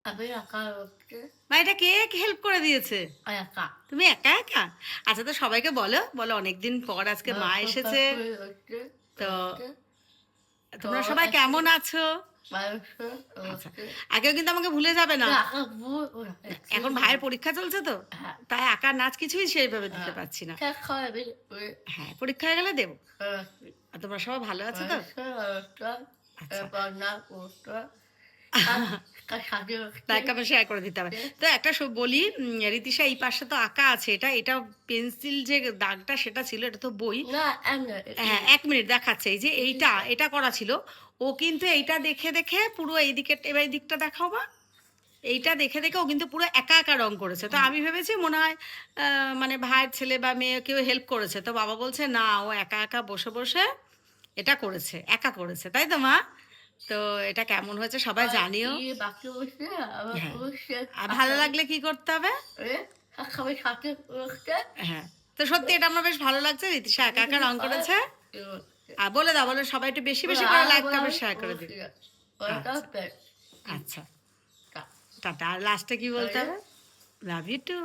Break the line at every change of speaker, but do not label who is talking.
আমি একা হচ্ছে
মা এটা কে হেল্প করে দিয়েছে?
একা।
তুমি একা একা? আচ্ছা, তো সবাইকে বলো বলো অনেকদিন পর আজকে মা এসেছে।
হচ্ছে হচ্ছে
তো
হচ্ছে তো
তোমরা সবাই
একে
কেমন আছো?
মানুষকে
আচ্ছা,
হচ্ছে
আগেও কিন্তু আমাকে ভুলে যাবে না।
না আপু
এখন ভাইয়ের পরীক্ষা চলছে তো,
হ্যাঁ
তাই আঁকার নাচ কিছুই সেইভাবে দিতে
হ্যাঁ
পারছি না।
ঠিক হবে
হ্যাঁ, পরীক্ষা হয়ে গেলে দেবো। আর তোমরা সবাই ভালো আছো তো?
মানুষকে হচ্ছে
আচ্ছা।
রান্না করতে তার সাথে হচ্ছে
লাইক আমার শেয়ার করে দিতে হবে। তো একটা বলি, রীতিশা এই পাশে তো আঁকা আছে, এটা পেন্সিল যে দাগটা সেটা ছিল, এটা তো বই।
না এমনি
হ্যাঁ, ১ মিনিট দেখাচ্ছে। এই যে এটা করা ছিল। ও কিন্তু এইটা দেখে, দেখে পুরো এইদিকে, এবার এই দিকটা দেখাও মা। এইটা দেখে, দেখে ও কিন্তু পুরো একা, একা রং করেছে। তো আমি ভেবেছি মনে হয় মানে ভাইয়ের ছেলে বা মেয়ে কেউ হেল্প করেছে। তো বাবা বলছে, "না, ও একা, একা বসে, বসে এটা করেছে। একা করেছে।" তাই তো মা? তো এটা কেমন হয়েছে সবাই জানিও।
বাকি বসে আমার
হ্যাঁ।
বসে
আর ভালো লাগলে কি করতে হবে?
সবাই সাথে বসে
হ্যাঁ। তো সত্যি এটা আমার বেশ ভালো লাগছে। রীতিশা একা, একা রং করেছে। আর বলে দাও, বলে সবাই একটু বেশি, বেশি করে লাইক কমেন্ট শেয়ার করে দিও। আচ্ছা, আচ্ছা। টাটা। আর লাস্টে কি বলতে হবে? Love you two.